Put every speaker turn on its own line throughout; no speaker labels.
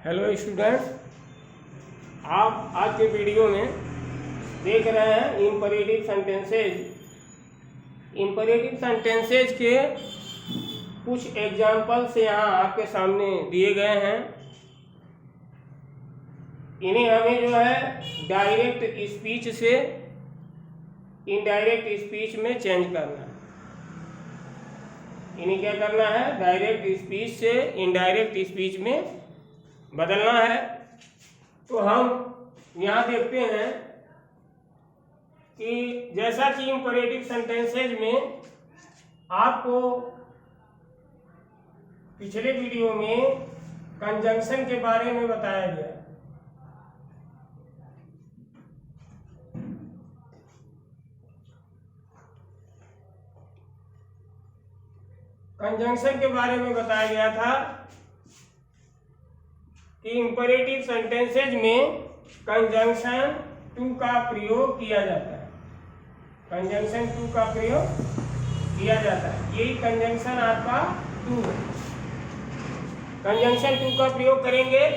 Hello students, आप आज के वीडियो में देख रहे हैं इम्परेटिव सेंटेंसेज। इम्परेटिव सेंटेंसेज के कुछ एग्जाम्पल्स यहाँ आपके सामने दिए गए हैं। इन्हें हमें जो है डायरेक्ट स्पीच से इनडायरेक्ट स्पीच में चेंज करना है। इन्हें क्या करना है? डायरेक्ट स्पीच से इनडायरेक्ट स्पीच में बदलना है। तो हम यहाँ देखते हैं कि जैसा कि इम्परेटिव सेंटेंसेज में आपको पिछले वीडियो में कंजंक्शन के बारे में बताया गया। कंजंक्शन के बारे में बताया गया था कि इम्परेटिव सेंटेंसेज में कंजंक्शन टू का प्रयोग किया जाता है। कंजंक्शन टू का प्रयोग किया जाता है। यही कंजंक्शन आपका टू है। कंजंक्शन टू का प्रयोग करेंगे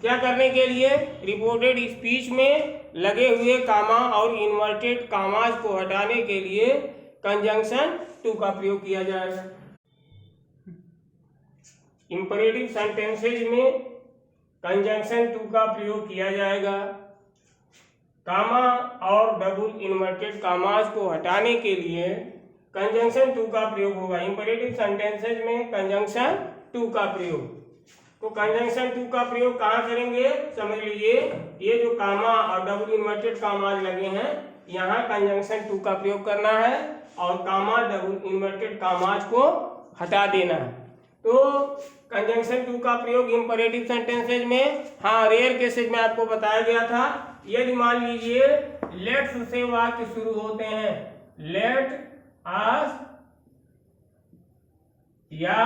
क्या करने के लिए? रिपोर्टेड स्पीच में लगे हुए कामा और इन्वर्टेड कामाज को हटाने के लिए कंजंक्शन टू का प्रयोग किया जाएगा। इम्परेटिव सेंटेंसेज में कंजंक्शन टू का प्रयोग किया जाएगा। कामा और डबल इन्वर्टेड कामाज को हटाने के लिए कंजंक्शन टू का प्रयोग होगा। इम्परेटिव सेंटेंसेज में कंजंक्शन टू का प्रयोग। तो कंजंक्शन टू का प्रयोग कहाँ करेंगे? समझ लीजिए, ये जो कामा और डबल इन्वर्टेड कामाज लगे हैं, यहाँ कंजंक्शन टू का प्रयोग करना है और कामा डबल इन्वर्टेड कामाज को हटा देना है। तो कंजंक्शन टू का प्रयोग इम्परेटिव सेंटेंसेज में, हाँ, रेयर केसेज में आपको बताया गया था। यदि मान लीजिए लेट्स से वाक्य शुरू होते हैं, लेट अस या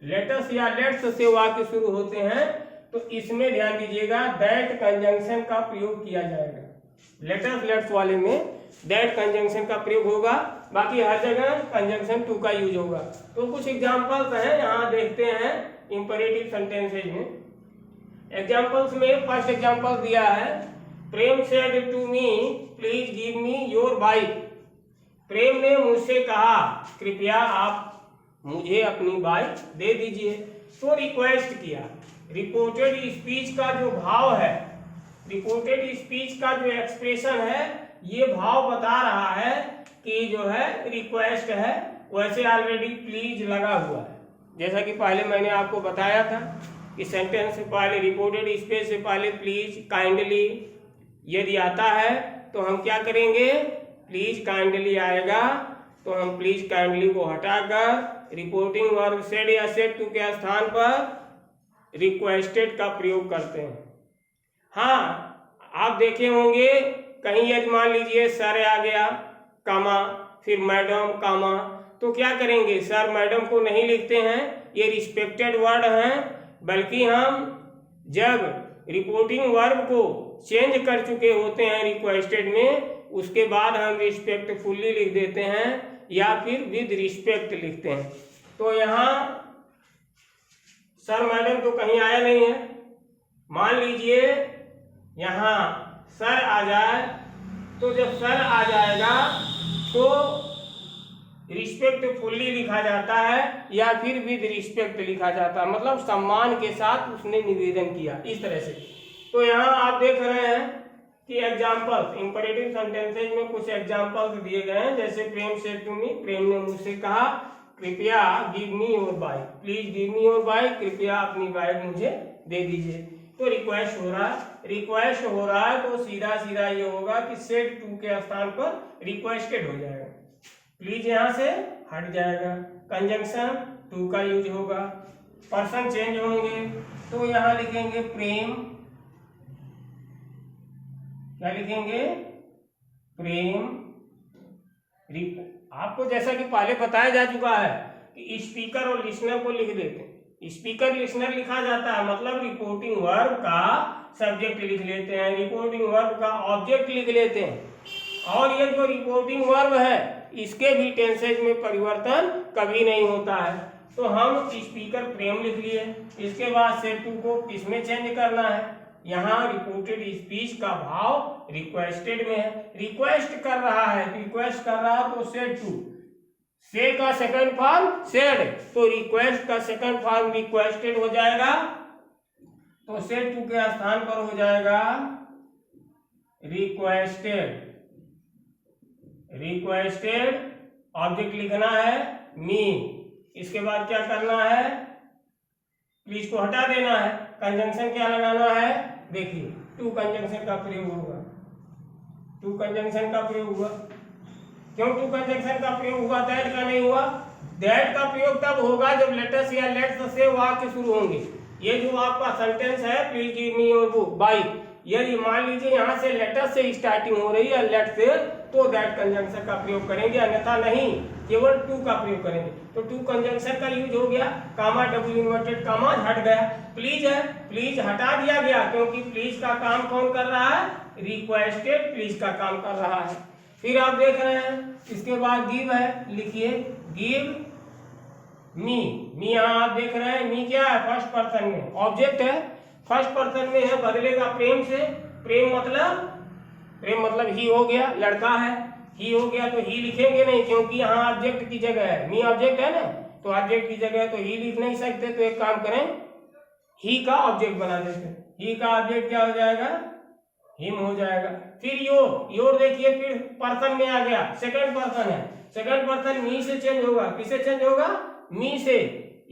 लेटस या लेट्स से वाक्य शुरू होते हैं, तो इसमें ध्यान दीजिएगा दैट कंजंक्शन का प्रयोग किया जाएगा। लेटस लेट्स वाले में दैट कंजंक्शन का प्रयोग होगा, बाकी हर जगह कंजंक्शन टू का यूज होगा। तो कुछ एग्जांपल्स हैं, यहाँ देखते हैं इंपरेटिव सेंटेंसेज में। एग्जांपल्स में फर्स्ट एग्जांपल दिया है, Prem said to me please give me your bike. Prem ने मुझसे कहा कृपया आप मुझे अपनी बाइक दे दीजिए। तो रिक्वेस्ट किया। रिपोर्टेड स्पीच का जो भाव है, रिपोर्टेड स्पीच का जो एक्सप्रेशन है, ये भाव बता रहा है कि जो है रिक्वेस्ट है। वैसे ऑलरेडी प्लीज लगा हुआ है, जैसा कि पहले मैंने आपको बताया था कि सेंटेंस से पहले रिपोर्टेड स्पीच से पहले प्लीज, काइंडली यदि आता है तो हम क्या करेंगे? प्लीज काइंडली आएगा तो हम प्लीज काइंडली को हटाकर रिपोर्टिंग वर्ब सेड या सेड टू के स्थान पर रिक्वेस्टेड का प्रयोग करते हैं। हाँ, आप देखे होंगे कहीं यदि मान लीजिए सर आ गया कामा, फिर मैडम कामा, तो क्या करेंगे? सर मैडम को नहीं लिखते हैं, ये रिस्पेक्टेड वर्ड हैं, बल्कि हम जब रिपोर्टिंग वर्ब को चेंज कर चुके होते हैं रिक्वेस्टेड में, उसके बाद हम रिस्पेक्टफुली लिख देते हैं या फिर विद रिस्पेक्ट लिखते हैं। तो यहाँ सर मैडम तो कहीं आया नहीं है। मान लीजिए यहाँ सर आ जाए, तो जब सर आ जाएगा तो रिस्पेक्टफुली लिखा जाता है या फिर विद रिस्पेक्ट लिखा जाता है, मतलब सम्मान के साथ उसने निवेदन किया, इस तरह से। तो यहाँ आप देख रहे हैं कि एग्जाम्पल्स, इंपरेटिव सेंटेंसेज में कुछ एग्जाम्पल्स दिए गए हैं। जैसे प्रेम सेड टू मी, प्रेम ने मुझसे कहा कृपया give me your bike, please give me your bike, कृपया अपनी बाइक मुझे दे दीजिए। तो रिक्वेस्ट हो रहा है, तो सीधा सीधा ये होगा कि सेड टू के स्थान पर रिक्वेस्टेड हो जाएगा। प्लीज यहाँ से हट जाएगा, कंजंक्शन टू का यूज होगा, पर्सन चेंज होंगे। तो यहाँ लिखेंगे प्रेम, क्या लिखेंगे? प्रेम। आपको जैसा कि पहले बताया जा चुका है कि स्पीकर और लिसनर को लिख देते हैं। स्पीकर लिसनर लिखा जाता है, मतलब रिपोर्टिंग वर्ब का सब्जेक्ट लिख लेते हैं, रिपोर्टिंग वर्ब का ऑब्जेक्ट लिख लेते हैं। और ये जो रिपोर्टिंग वर्ब है, इसके भी टेंसेज में परिवर्तन कभी नहीं होता है। तो हम स्पीकर प्रेम लिख लिए। इसके बाद सेट टू को किसमें चेंज करना है, यहाँ रिपोर्टेड स्पीच का भाव रिक्वेस्टेड में है, रिक्वेस्ट कर रहा है, रिक्वेस्ट कर रहा है तो सेट टू, से का सेकंड फॉर्म सेड, तो रिक्वेस्ट का सेकंड फॉर्म रिक्वेस्टेड हो जाएगा, तो सेट टू के स्थान पर हो जाएगा रिक्वेस्टेड। रिक्वेस्टेड ऑब्जेक्ट लिखना है मी, इसके बाद क्या करना है, प्लीज को हटा देना है, कंजंक्शन क्या लगाना है, देखिए टू कंजंक्शन का प्रयोग होगा, टू कंजंक्शन का प्रयोग हुआ। क्यों टू कंजंक्शन का प्रयोग हुआ, दैट का नहीं हुआ? दैट का प्रयोग तब होगा जब लेट्स या लेट्स से वाक्य शुरू होंगे। ये जो आपका सेंटेंस है please give me your book by, यदि मान लीजिए यहाँ से लेट्स से स्टार्टिंग हो रही है लेट्स से, तो दैट कंजंक्शन का प्रयोग करेंगे, अन्यथा नहीं, केवल टू का प्रयोग करेंगे। तो टू कंजंक्शन का यूज हो गया, कामा डबल इन्वर्टेड कामा हट गया, प्लीज है, प्लीज हटा दिया गया क्योंकि प्लीज का काम कौन कर रहा है, रिक्वेस्टेड प्लीज का काम कर रहा है। फिर आप देख रहे हैं इसके बाद गिव है, लिखिए गिव मी, मी यहाँ आप देख रहे हैं मी क्या है, फर्स्ट पर्सन में ऑब्जेक्ट है, फर्स्ट पर्सन में है, बदलेगा प्रेम से, प्रेम मतलब ही हो गया, लड़का है, ही हो गया तो ही लिखेंगे नहीं क्योंकि यहाँ ऑब्जेक्ट की जगह है, मी ऑब्जेक्ट है ना, तो ऑब्जेक्ट की जगह है तो ही लिख नहीं सकते, तो एक काम करें ही का ऑब्जेक्ट बना देते, ही का ऑब्जेक्ट क्या हो जाएगा, हिम हो जाएगा। फिर योर, योर देखिए फिर पर्सन में आ गया, सेकंड पर्सन है, सेकंड पर्सन मी से चेंज होगा, किससे चेंज होगा, मी से,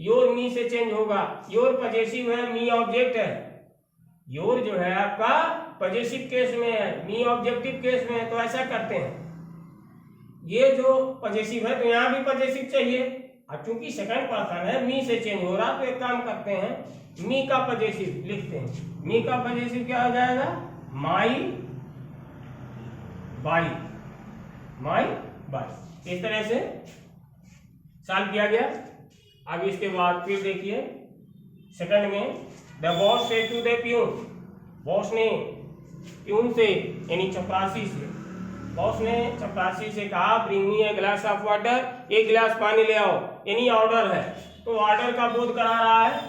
योर मी से चेंज होगा, योर पजेसिव है, मी ऑब्जेक्ट है, योर जो है आपका पजेसिव केस में है, मी ऑब्जेक्टिव केस में है, तो ऐसा करते हैं, ये जो पजेसिव है तो यहाँ भी पजेसिव चाहिए, अब चूंकि सेकंड पर्सन है मी से चेंज हो रहा, तो एक काम करते हैं मी का पजेसिव लिखते हैं, मी का पजेसिव क्या हो जाएगा, माई बाई, माई बाई, इस तरह से सॉल्व किया गया। अब इसके बाद फिर देखिए सेकंड में, द बॉस से टू द प्यून, बॉस ने प्यून से यानी चपरासी से, बॉस ने चपरासी से कहा bring me A glass of water, एक गिलास पानी ले आओ, यानी ऑर्डर है, तो ऑर्डर का बोध करा रहा है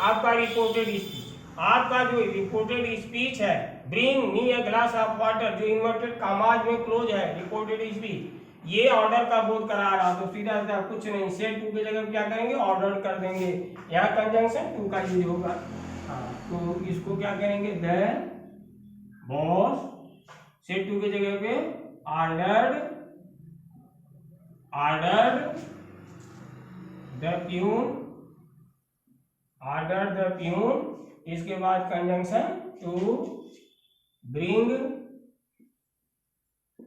आपका रिपोर्टेड स्पीच, आपका जो रिपोर्टेड स्पीच है bring me A glass of water, जो इन्वर्टेड कामाज में क्लोज है रिपोर्टेड स्पीच, ये ऑर्डर का बोध करा रहा, तो सीधा सीधा कुछ नहीं, सेट टू की जगह क्या करेंगे, ऑर्डर कर देंगे, यहाँ कंजंक्शन टू का यूज होगा। हाँ, तो इसको क्या करेंगे, द बॉस, सेट टू की जगह पे ordered, ordered the peon, order the peon, इसके बाद conjunction to bring,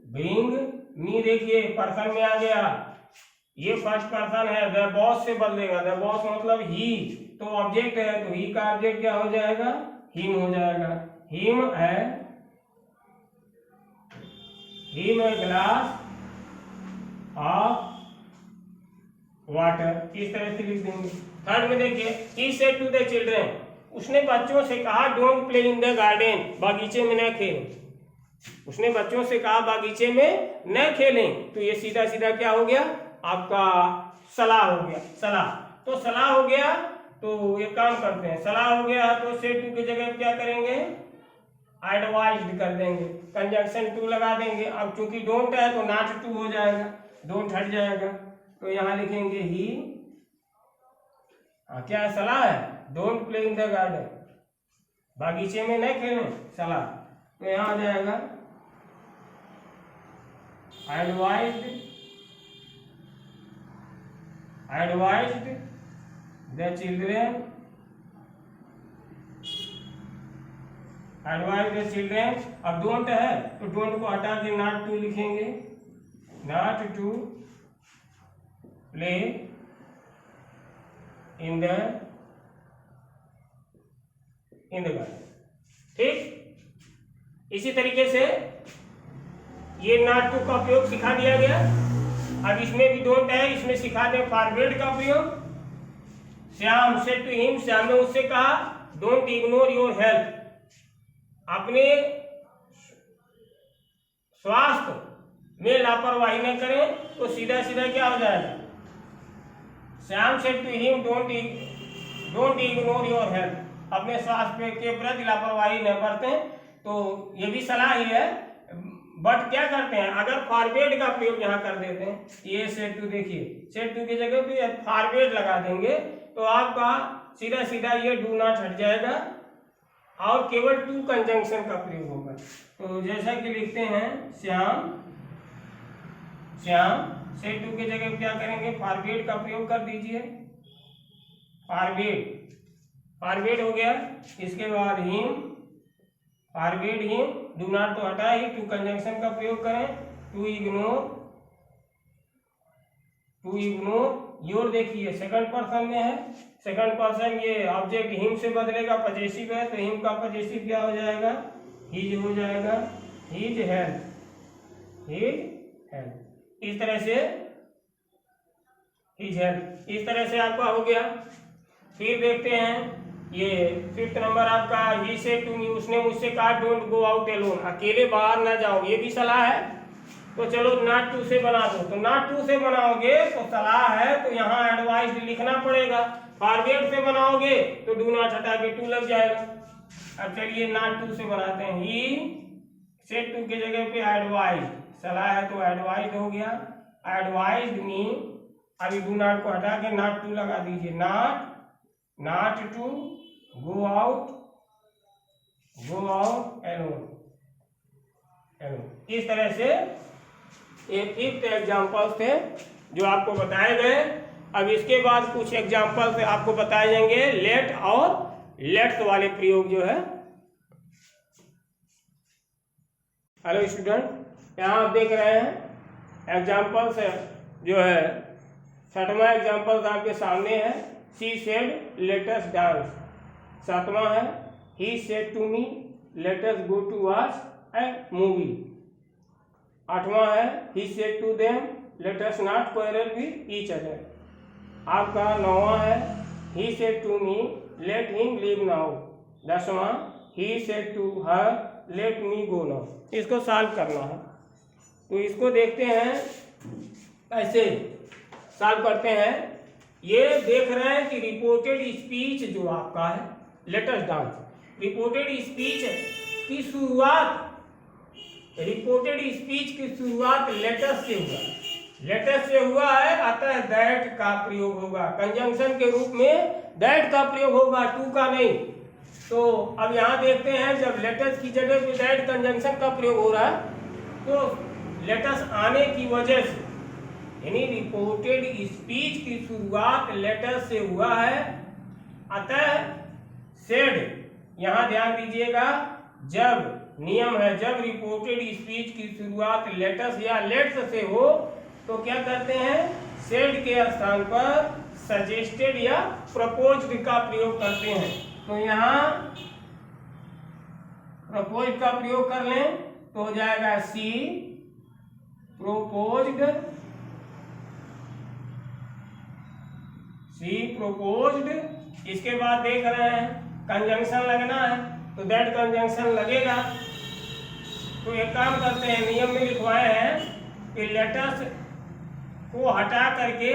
bring me, देखिए पर्सन में आ गया, ये फर्स्ट पर्सन है, द बॉस से बदलेगा, द बॉस मतलब ही, तो ऑब्जेक्ट है तो ही का ऑब्जेक्ट क्या हो जाएगा, हिम हो जाएगा, हिम है, him a glass of water, इस तरह से लिख देंगे। थर्ड में देखिए he said to the children, उसने बच्चों से कहा don't play in the garden, बागीचे में न खेलें, उसने बच्चों से कहा बागीचे में न खेलें, तो ये सीधा सीधा क्या हो गया आपका सलाह हो गया, सलाह, तो सलाह हो गया, तो एक काम करते हैं, सलाह हो गया तो सेड टू की जगह क्या करेंगे, एडवाइज्ड कर देंगे, कंजंक्शन टू लगा देंगे, अब चूंकि डोंट है तो नॉट टू हो जाएगा, डोंट हट जाएगा, तो यहाँ लिखेंगे ही, क्या है, सलाह है, don't play in the garden, बागीचे में न खेलें, सलाह, तो यहाँ आ जाएगा advised, advised the children, advise the children, अब डोंट है तो डोंट को हटा के नॉट टू लिखेंगे, not to play in the garden, ठीक। इसी तरीके से ये नॉट टू का प्रयोग सिखा दिया गया। अब इसमें भी डोंट है, इसमें सिखा दें फॉरवर्ड का प्रयोग, श्याम से टू हिम, श्याम ने उससे कहा डोंट इग्नोर योर हेल्थ, अपने स्वास्थ्य में लापरवाही न करें, तो सीधा सीधा क्या हो जाएगा, Shyam said to him, don't ignore your health, अपने स्वास्थ्य के प्रति लापरवाही न बरतें। तो ये भी सलाह ही है, बट क्या करते हैं, अगर फॉरवर्ड का प्रयोग यहाँ कर देते हैं, ये सेड टू, देखिए सेड टू की जगह पे फॉरवर्ड लगा देंगे तो आपका सीधा सीधा ये डू नॉट हट जाएगा और केवल टू कंजंक्शन का प्रयोग होगा। तो जैसा कि लिखते हैं श्याम सेड टू की जगह क्या करेंगे, फॉरवर्ड का प्रयोग कर दीजिए, फॉरवर्ड हो गया। इसके बाद him, forward him, do not तो हटा ही, टू कंजंक्शन का प्रयोग करें, टू इग्नोर योर, देखिए सेकंड पर्सन में है, सेकंड पर्सन ये ऑब्जेक्ट हिम से बदलेगा, पजेसिव है तो हिम का पजेसिव क्या हो जाएगा, हिज हो जाएगा, हिज हेल्थ, इस तरह से हिज हेल्थ, इस तरह से आपका हो गया। फिर देखते हैं ये 5th नंबर आपका, ही सेड टू मी, उसने मुझसे कहा डोंट गो आउट अलोन, अकेले बाहर ना जाओ, ये भी सलाह है। तो चलो नॉट टू से बना दो, तो नॉट टू से बनाओगे तो सलाह है तो यहाँ एडवाइस लिखना पड़ेगा, फॉरवर्ड से बनाओगे तो डू नॉट हटा के टू लग जाएगा। अब चलिए नॉट टू से बनाते हैं, ही सेड टू की जगह पे एडवाइज, सलाह है तो एडवाइज हो गया, एडवाइज मी, अभी डू नॉट को हटा के नॉट टू लगा दीजिए, not to go out alone. इस तरह से ये 5th एग्जाम्पल थे जो आपको बताए गए। अब इसके बाद कुछ एग्जाम्पल आपको बताए जाएंगे लेट और लेट्स वाले प्रयोग जो है। हेलो स्टूडेंट, यहाँ आप देख रहे हैं एग्जाम्पल्स जो है, 6वां एग्जाम्पल आपके सामने है, she said let us dance, 7वां है he said to me let us go to watch a movie, 8वां है he said to them let us not quarrel with each other, आपका 9वां है he said to me let him leave now, 10वां he said to her let me go now. इसको solve करना है, तो इसको देखते हैं कैसे सॉल्व करते हैं। ये देख रहे हैं कि रिपोर्टेड स्पीच जो आपका है late us dance, reported speech की शुरुआत लेटस से हुआ, लेटस से हुआ है, अतः दैट का प्रयोग होगा, कंजंक्शन के रूप में दैट का प्रयोग होगा, टू का नहीं। तो अब यहाँ देखते हैं जब लेटस की जगह पे दैट कंजंक्शन का प्रयोग हो रहा है तो लेटस आने की वजह से, यानी रिपोर्टेड स्पीच की शुरुआत लेटस से हुआ है, अतः सेड, यहाँ ध्यान दीजिएगा, जब नियम है जब रिपोर्टेड स्पीच की शुरुआत लेटस या लेट्स से हो तो क्या करते हैं, सेड के स्थान पर सजेस्टेड या प्रपोज्ड का प्रयोग करते हैं। तो यहाँ प्रपोज्ड का प्रयोग कर लें तो हो जाएगा सी प्रोपोज्ड, इसके बाद देख रहे हैं कंजंक्शन लगना है तो दैट कंजंक्शन लगेगा। तो एक काम करते हैं, नियम में लिखवाए हैं कि लेटस को हटा करके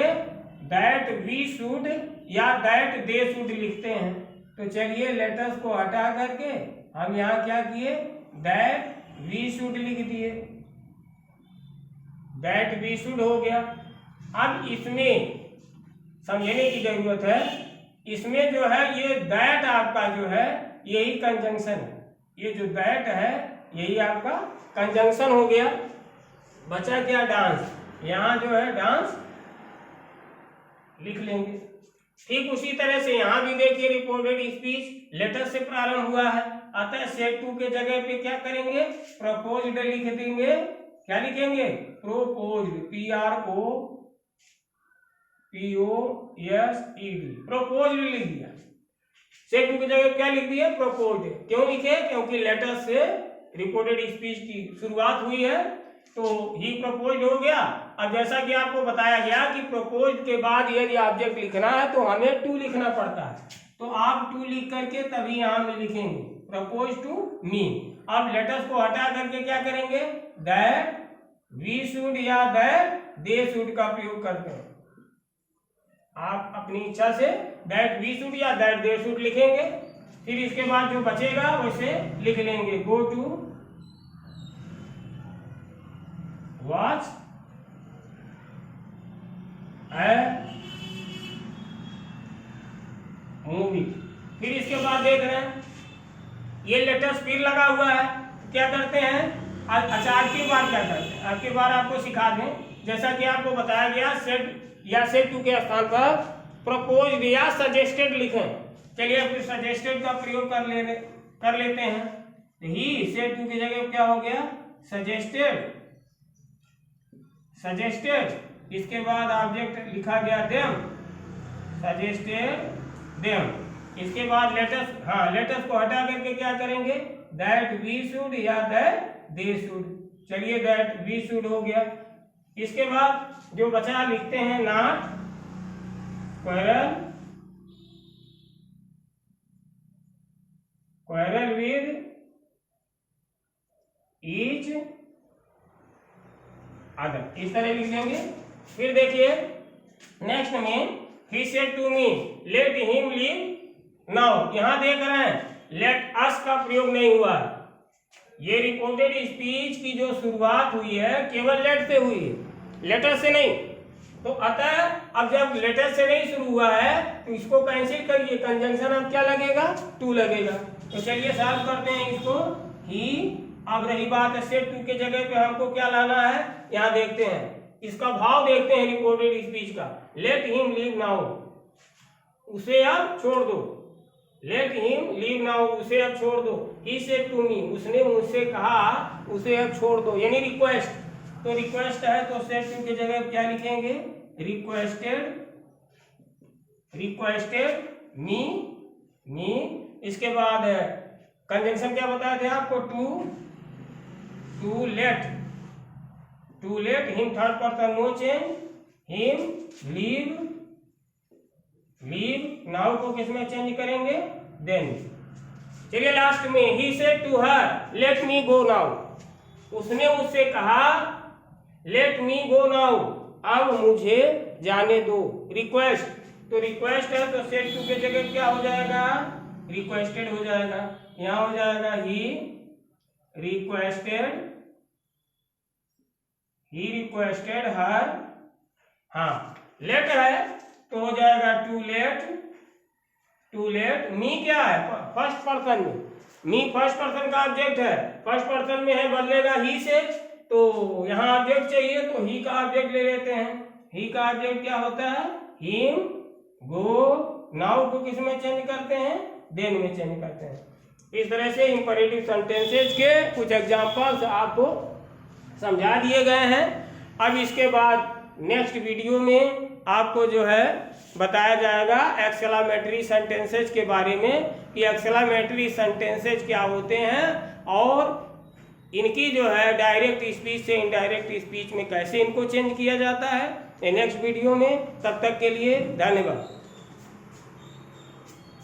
दैट वी शुड या दैट दे शुड लिखते हैं। तो चलिए लेटस को हटा करके हम यहाँ क्या किए, दैट वी शुड लिख दिए, दैट वी शुड हो गया। अब इसमें समझने की जरूरत है, इसमें जो है ये दैट आपका जो है यही कंजंक्शन है, ये जो दैट है यही आपका कंजंक्शन हो गया। बचा क्या, डांस, यहाँ जो है डांस लिख लेंगे। ठीक उसी तरह से यहाँ भी देखिए रिपोर्टेड स्पीच लेटस से प्रारंभ हुआ है, अतः सेड टू के जगह पे क्या करेंगे, प्रपोज्ड लिख देंगे। क्या लिखेंगे, प्रोपोज्ड, PROPOSED, प्रोपोज्ड लिख दिया। सेड टू की जगह क्या लिख दिया, प्रोपोज्ड। क्यों लिखे, क्योंकि लेटस से रिपोर्टेड स्पीच की शुरुआत हुई है तो ही प्रपोज्ड हो गया। अब जैसा कि आपको बताया गया कि प्रपोज्ड के बाद यदि ऑब्जेक्ट लिखना है तो हमें टू लिखना पड़ता है, तो आप टू लिख करके तभी यहाँ में लिखेंगे प्रपोज टू मी। अब लेटस को हटा करके क्या करेंगे, दैट वी शुड या दैट दे शुड का प्रयोग करते हैं। आप अपनी इच्छा से दैट वी शुड या दैट दे शुड लिखेंगे, फिर इसके बाद जो बचेगा वैसे लिख लेंगे। Go to watch a movie. फिर इसके बाद देख रहे हैं ये लेटेस्ट फिर लगा हुआ है, क्या करते हैं? अच्छा आपकी बार क्या करते हैं, आपकी बार आपको सिखा दें। जैसा कि आपको बताया गया सेट या सेट टू के स्थान पर प्रपोज्ड या सजेस्टेड लिखें। चलिए फिर सजेस्टेड का प्रयोग कर लेते हैं। ही सेट टू की जगह क्या हो गया? सजेस्टेड। सजेस्टेड इसके बाद ऑब्जेक्ट लिखा गया देम, सजेस्टेड देम। इसके बाद लेटेस्ट, हाँ लेटेस्ट को हटा करके क्या करेंगे? दैट वी शुड या दैट दे शुड। चलिए दैट वी शुड हो गया। इसके बाद जो बचा लिखते हैं not quarrel with each other, इस तरह लिख देंगे। फिर देखिए नेक्स्ट में he said to me let him leave now. यहां देख रहे हैं लेट अस का प्रयोग नहीं हुआ। ये रिपोर्टेड स्पीच की जो शुरुआत हुई है केवल लेट से हुई है, लेटर से नहीं। तो अतः अब जब लेटर से नहीं शुरू हुआ है तो इसको कैंसिल करिए, कंजंक्शन अब क्या लगेगा? टू लगेगा। तो चलिए सॉल्व करते हैं इसको। ही, अब रही बात सेड टू के जगह पे हमको क्या लाना है, यहाँ देखते हैं इसका भाव देखते हैं रिपोर्टेड स्पीच का। लेट हिम लीव नाउ, उसे अब छोड़ दो। लेट हिम लीव नाउ, उसे अब छोड़ दो। ही सेड टू मी, उसने मुझसे कहा उसे अब छोड़ दो, यानी रिक्वेस्ट। तो रिक्वेस्ट है तो सेड टू की जगह क्या लिखेंगे? Requested, requested me, me. इसके बाद कंजंक्शन क्या बताए थे आपको? To let, to let him third person no change, him leave, leave now को किसमें चेंज करेंगे? देन। चलिए लास्ट में he said to her let me go now, उसने मुझसे कहा लेट मी गो नाउ, अब मुझे जाने दो। रिक्वेस्ट, तो रिक्वेस्ट है तो सेड टू के जगह क्या हो जाएगा? रिक्वेस्टेड हो जाएगा। यहां हो जाएगा ही रिक्वेस्टेड, ही रिक्वेस्टेड हर। हाँ लेट है तो हो जाएगा टू लेट, टू लेट। मी क्या है? फर्स्ट पर्सन में, मी फर्स्ट पर्सन का ऑब्जेक्ट है, फर्स्ट पर्सन में है, बदलेगा ही से। तो यहाँ ऑब्जेक्ट चाहिए तो ही का ऑब्जेक्ट ले लेते हैं। ही का ऑब्जेक्ट क्या होता है? Him go. नाउ को किस में चेंज करते हैं? देन में चेंज करते हैं। इस तरह से इंपरेटिव सेंटेंसेज के कुछ एग्जांपल्स आपको समझा दिए गए हैं। अब इसके बाद नेक्स्ट वीडियो में आपको जो है बताया जाएगा एक्सक्लेमेटरी सेंटेंसेज के बारे में कि एक्सक्लेमेटरी सेंटेंसेज क्या होते हैं और इनकी जो है डायरेक्ट स्पीच से इनडायरेक्ट स्पीच में कैसे इनको चेंज किया जाता है। नेक्स्ट वीडियो में, तब तक के लिए धन्यवाद।